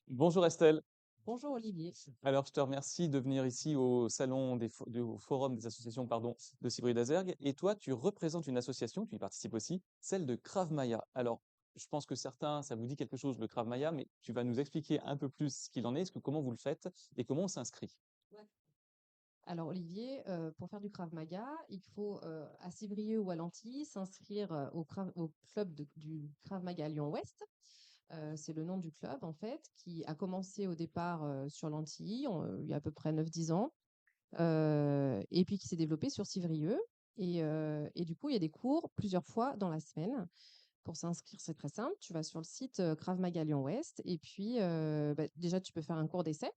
Bonjour Estelle. Bonjour Olivier. Alors, je te remercie de venir ici au salon au forum des associations, pardon, de Civry d'Azergues. Et toi, tu représentes une association, tu y participes aussi, celle de Krav Maga. Alors, je pense que certains, ça vous dit quelque chose, le Krav Maga, mais tu vas nous expliquer un peu plus ce qu'il en est, comment vous le faites et comment on s'inscrit. Ouais. Alors Olivier, pour faire du Krav Maga, il faut à Civrieux ou à Lanty s'inscrire au club du Krav Maga Lyon-Ouest. C'est le nom du club en fait, qui a commencé au départ sur Lanty, il y a à peu près 9-10 ans, et puis qui s'est développé sur Civrieux. Et du coup, il y a des cours plusieurs fois dans la semaine. Pour s'inscrire, c'est très simple. Tu vas sur le site Krav Maga Lyon-Ouest et puis déjà, tu peux faire un cours d'essai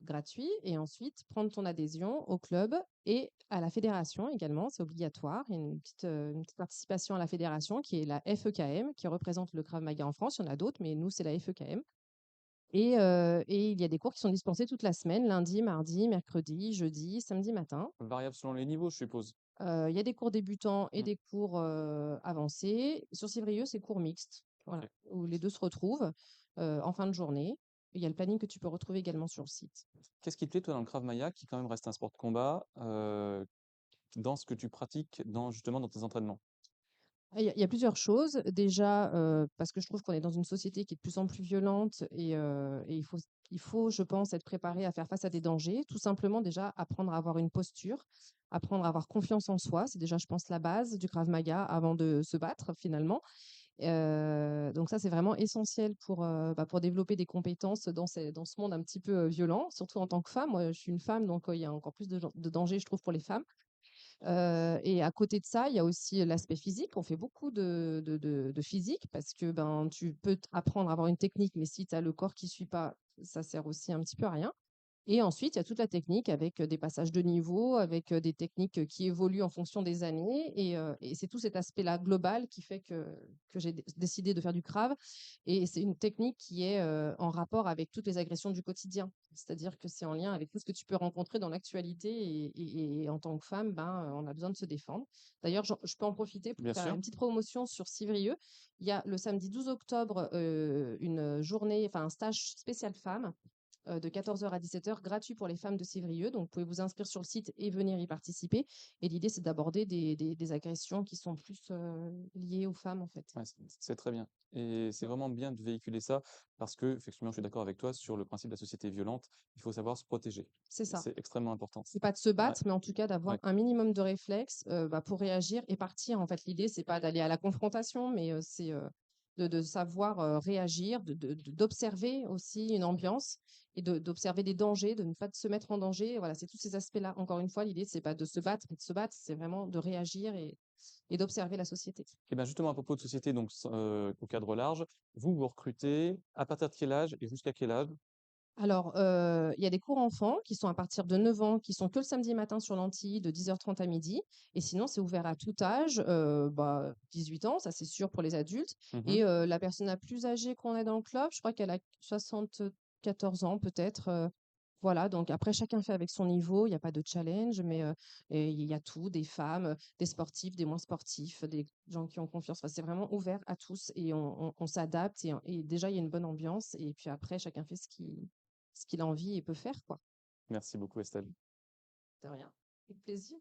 gratuit et ensuite prendre ton adhésion au club et à la fédération également, c'est obligatoire. Il y a une petite participation à la fédération qui est la FEKM, qui représente le Krav Maga en France. Il y en a d'autres, mais nous, c'est la FEKM. Et il y a des cours qui sont dispensés toute la semaine, lundi, mardi, mercredi, jeudi, samedi matin. Variable selon les niveaux, je suppose. Il y a des cours débutants et Hmm, des cours avancés. Sur Civrieux, c'est cours mixte, voilà, ok. où les deux se retrouvent en fin de journée. Il y a le planning que tu peux retrouver également sur le site. Qu'est-ce qui te plaît, toi, dans le Krav Maga, qui quand même reste un sport de combat, dans ce que tu pratiques, justement dans tes entraînements? Il y a plusieurs choses. Déjà, parce que je trouve qu'on est dans une société qui est de plus en plus violente et il faut, je pense, être préparé à faire face à des dangers. Tout simplement, déjà, apprendre à avoir une posture, apprendre à avoir confiance en soi. C'est déjà, je pense, la base du Krav Maga avant de se battre, finalement. Donc ça, c'est vraiment essentiel pour développer des compétences dans ce monde un petit peu violent, surtout en tant que femme. Moi, je suis une femme, donc il y a encore plus de danger, je trouve, pour les femmes. Et à côté de ça, il y a aussi l'aspect physique. On fait beaucoup de physique parce que ben, tu peux apprendre à avoir une technique, mais si tu as le corps qui ne suit pas, ça sert aussi un petit peu à rien. Et ensuite, il y a toute la technique avec des passages de niveau, avec des techniques qui évoluent en fonction des années. Et c'est tout cet aspect-là global qui fait que j'ai décidé de faire du Krav. Et c'est une technique qui est en rapport avec toutes les agressions du quotidien. C'est-à-dire que c'est en lien avec tout ce que tu peux rencontrer dans l'actualité. Et en tant que femme, ben, on a besoin de se défendre. D'ailleurs, je peux en profiter pour Bien faire sûr. une petite promotion sur Civrieux. Il y a le samedi 12 octobre une journée, enfin un stage spécial femmes de 14h à 17h, gratuit pour les femmes de Civrieux. Donc, vous pouvez vous inscrire sur le site et venir y participer. Et l'idée, c'est d'aborder des agressions qui sont plus liées aux femmes, en fait. Ouais, c'est très bien. Et c'est vraiment bien de véhiculer ça parce que, effectivement, je suis d'accord avec toi sur le principe de la société violente. Il faut savoir se protéger. C'est ça. C'est extrêmement important. C'est pas de se Ouais, battre, mais en tout cas d'avoir ouais. un minimum de réflexes pour réagir et partir. En fait, l'idée, c'est pas d'aller à la confrontation, mais c'est de savoir réagir, d'observer aussi une ambiance et d'observer des dangers, de ne pas se mettre en danger. Voilà, c'est tous ces aspects-là. Encore une fois, l'idée, c'est pas de se battre et de se battre, c'est vraiment de réagir et d'observer la société. Et bien justement, à propos de société, donc au cadre large, vous recrutez à partir de quel âge et jusqu'à quel âge? Alors, il y a des cours enfants qui sont à partir de 9 ans, qui sont que le samedi matin sur l'Antilles de 10h30 à midi. Et sinon, c'est ouvert à tout âge, 18 ans, ça c'est sûr pour les adultes. Mhm. Et la personne la plus âgée qu'on a dans le club, je crois qu'elle a 74 ans peut-être. Voilà, donc après, chacun fait avec son niveau, il n'y a pas de challenge, mais et il y a tout, des femmes, des sportifs, des moins sportifs, des gens qui ont confiance. Enfin, c'est vraiment ouvert à tous et on s'adapte. Et déjà, il y a une bonne ambiance. Et puis après, chacun fait ce qu'il a envie et peut faire, quoi. Merci beaucoup, Estelle. De rien. Avec plaisir.